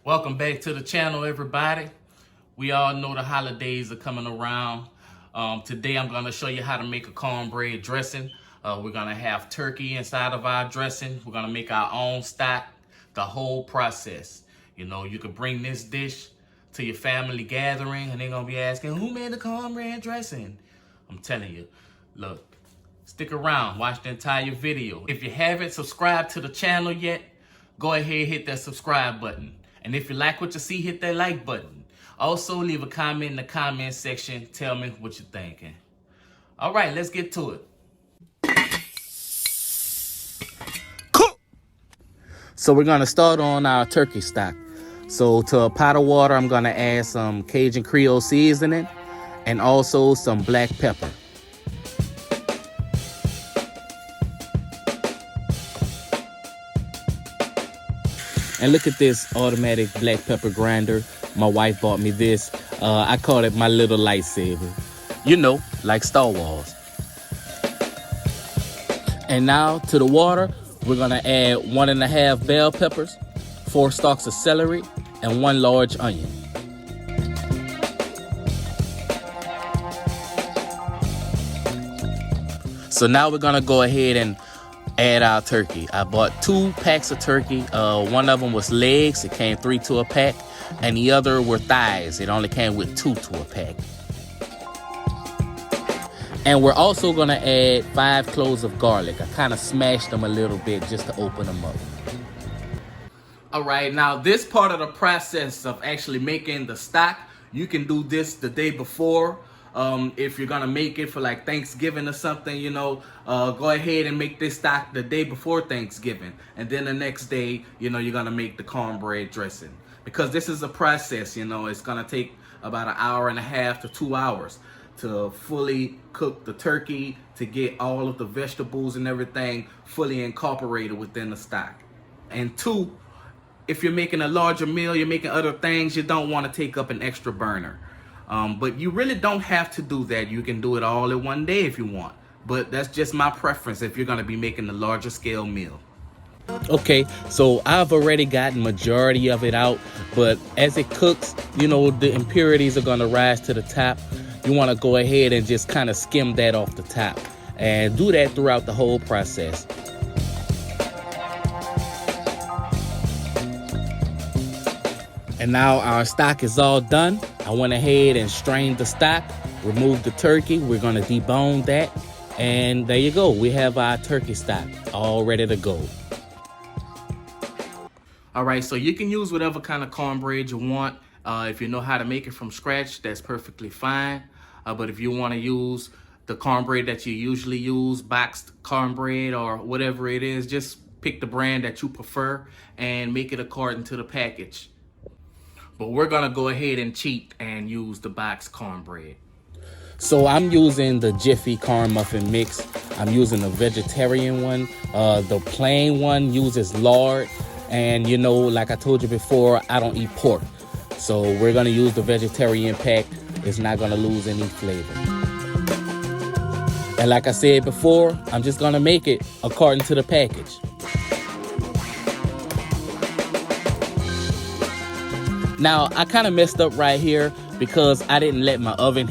Welcome back to the channel, everybody. We all know the holidays are coming around. Today I'm going to show you how to make a cornbread dressing. We're going to have turkey inside of our dressing. We're going to make our own stock, the whole process. You know, you could bring this dish to your family gathering and they're going to be asking, who made the cornbread dressing? I'm telling you, look, stick around, watch the entire video. If you haven't subscribed to the channel yet, go ahead, hit that subscribe button. And if you like what you see, hit that like button. Also, leave a comment in the comment section. Tell me what you're thinking. All right, let's get to it. Cool. So we're gonna start on our turkey stock. So to a pot of water, I'm gonna add some Cajun Creole seasoning and also some black pepper. And look at this automatic black pepper grinder. My wife bought me this. I call it my little lightsaber. You know, like Star Wars. And now to the water, we're gonna add 1.5 bell peppers, 4 stalks of celery, and 1 large onion. So now we're gonna go ahead and add our turkey. I bought 2 packs of turkey. One of them was legs. It came 3 to a pack. And the other were thighs. It only came with 2 to a pack. And we're also going to add 5 cloves of garlic. I kind of smashed them a little bit just to open them up. All right, now this part of the process of actually making the stock, you can do this the day before. If you're gonna make it for like Thanksgiving or something, you know, go ahead and make this stock the day before Thanksgiving. And then the next day, you know, you're gonna make the cornbread dressing. Because this is a process, you know, it's gonna take about 1.5 hours to 2 hours to fully cook the turkey, to get all of the vegetables and everything fully incorporated within the stock. And 2, if you're making a larger meal, you're making other things, you don't want to take up an extra burner. But you really don't have to do that. You can do it all in one day if you want. But that's just my preference if you're going to be making a larger scale meal. Okay, so I've already gotten majority of it out. But as it cooks, you know, the impurities are going to rise to the top. You want to go ahead and just kind of skim that off the top. And do that throughout the whole process. And now our stock is all done. I went ahead and strained the stock, removed the turkey. We're gonna debone that. And there you go. We have our turkey stock all ready to go. All right, so you can use whatever kind of cornbread you want. If you know how to make it from scratch, that's perfectly fine. But if you wanna use the cornbread that you usually use, boxed cornbread or whatever it is, just pick the brand that you prefer and make it according to the package. But we're gonna go ahead and cheat and use the boxed cornbread. So I'm using the Jiffy corn muffin mix. I'm using the vegetarian one. The plain one uses lard. And you know, like I told you before, I don't eat pork. So we're gonna use the vegetarian pack. It's not gonna lose any flavor. And like I said before, I'm just gonna make it according to the package. Now, I kind of messed up right here because I didn't let my oven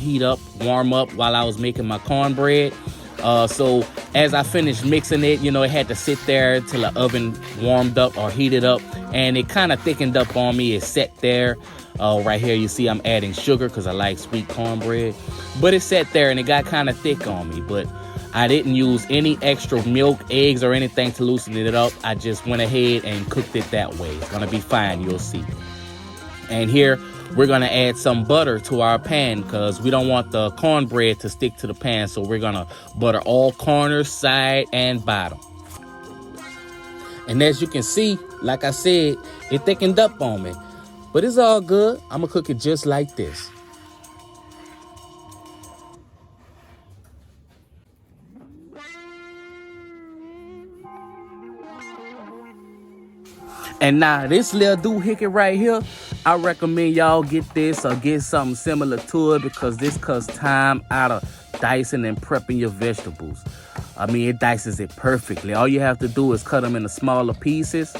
warm up while I was making my cornbread. So as I finished mixing it, you know, it had to sit there till the oven warmed up or heated up. And it kind of thickened up on me. It sat there. Right here, you see I'm adding sugar because I like sweet cornbread. But it sat there and it got kind of thick on me. But I didn't use any extra milk, eggs, or anything to loosen it up. I just went ahead and cooked it that way. It's going to be fine, you'll see. And here, we're gonna add some butter to our pan because we don't want the cornbread to stick to the pan. So we're gonna butter all corners, side, and bottom. And as you can see, like I said, it thickened up on me. But it's all good. I'm gonna cook it just like this. And now this little doohickey right here, I recommend y'all get this or get something similar to it because this cuts time out of dicing and prepping your vegetables. I mean, it dices it perfectly. All you have to do is cut them into smaller pieces,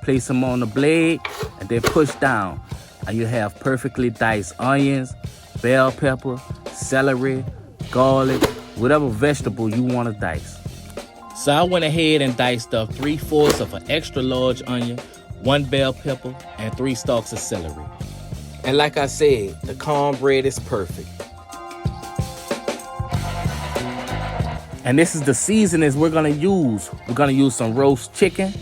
place them on the blade, and then push down. And you have perfectly diced onions, bell pepper, celery, garlic, whatever vegetable you want to dice. So I went ahead and diced up 3/4 of an extra large onion, 1 bell pepper, and 3 stalks of celery. And like I said, the cornbread is perfect. And this is the seasonings we're gonna use. We're gonna use some roast chicken,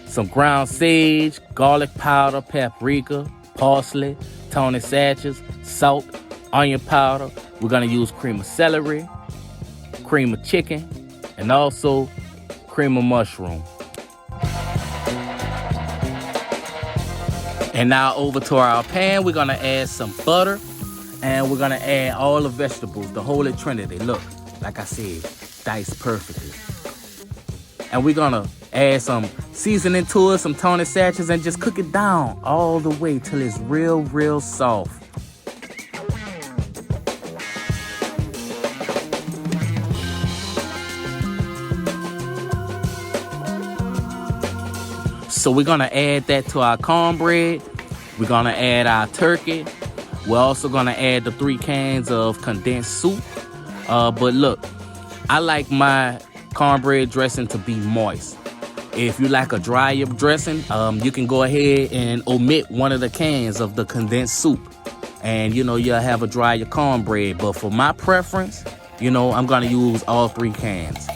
some ground sage, garlic powder, paprika, parsley, Tony sachets, salt, onion powder. We're gonna use cream of celery, cream of chicken, and also cream of mushroom. And now over to our pan, we're gonna add some butter, and we're gonna add all the vegetables, the Holy Trinity. Look, like I said, diced perfectly. And we're gonna add some seasoning to it, some Tony sachets, and just cook it down all the way till it's real soft. So we're gonna add that to our cornbread. We're gonna add our turkey. We're also gonna add the 3 cans of condensed soup. But look, I like my cornbread dressing to be moist. If you like a drier dressing, you can go ahead and omit one of the cans of the condensed soup. And you'll have a drier cornbread. But for my preference, I'm gonna use all 3 cans.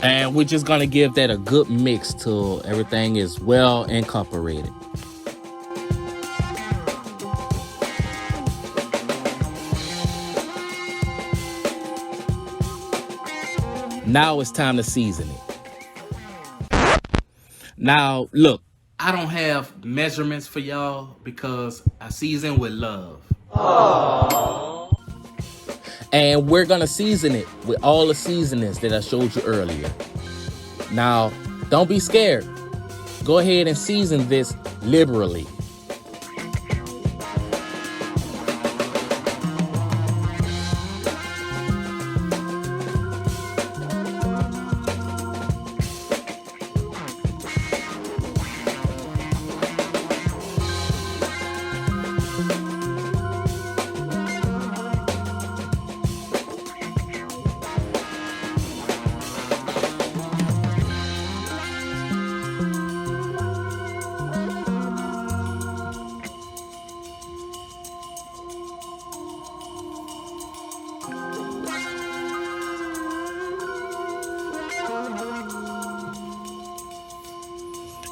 And we're just gonna give that a good mix till everything is well incorporated. Now it's time to season it. Now, look, I don't have measurements for y'all because I season with love. Aww. And we're gonna season it with all the seasonings that I showed you earlier. Now, don't be scared. Go ahead and season this liberally.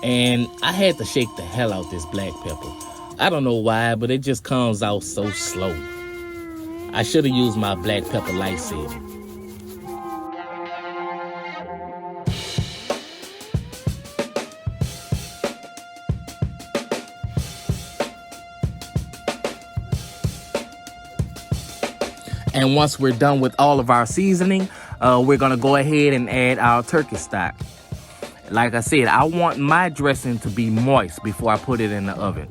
And I had to shake the hell out this black pepper. I don't know why, but it just comes out so slow. I should have used my black pepper lightsaber. And once we're done with all of our seasoning, we're gonna go ahead and add our turkey stock. Like I said, I want my dressing to be moist before I put it in the oven.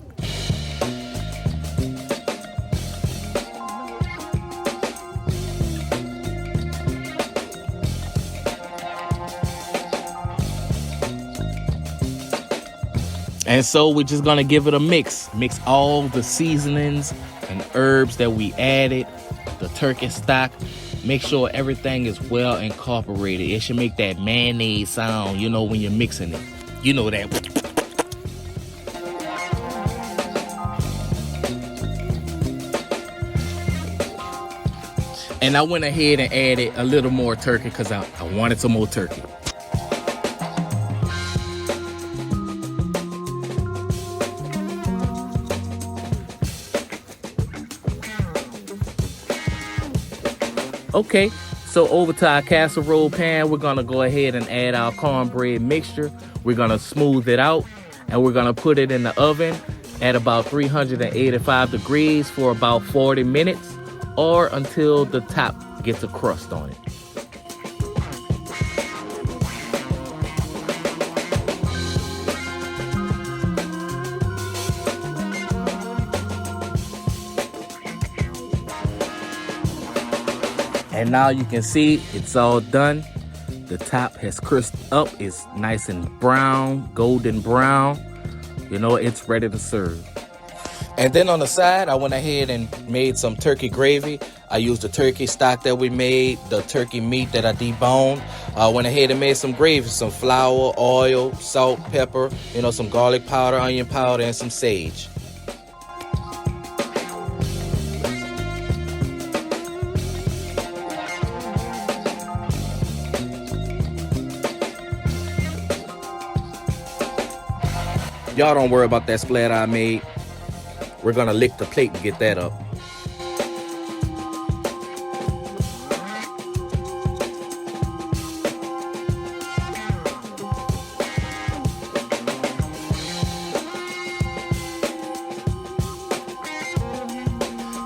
And so we're just gonna give it a mix. Mix all the seasonings and herbs that we added, the turkey stock. Make sure everything is well incorporated. It should make that mayonnaise sound, when you're mixing it. You know that. And I went ahead and added a little more turkey because I wanted some more turkey. Okay, so over to our casserole pan, we're gonna go ahead and add our cornbread mixture. We're gonna smooth it out, And we're gonna put it in the oven at about 385 degrees for about 40 minutes or until the top gets a crust on it. And now you can see it's all done. The top has crisped up. It's nice and brown, golden brown. You know, it's ready to serve. And then on the side, I went ahead and made some turkey gravy. I used the turkey stock that we made, the turkey meat that I deboned. I went ahead and made some gravy, some flour, oil, salt, pepper, you know, some garlic powder, onion powder, and some sage. Y'all don't worry about that splatter I made. We're gonna lick the plate and get that up.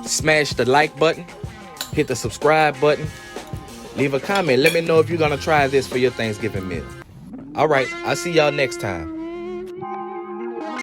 Smash the like button, hit the subscribe button, leave a comment. Let me know if you're gonna try this for your Thanksgiving meal. All right, I'll see y'all next time.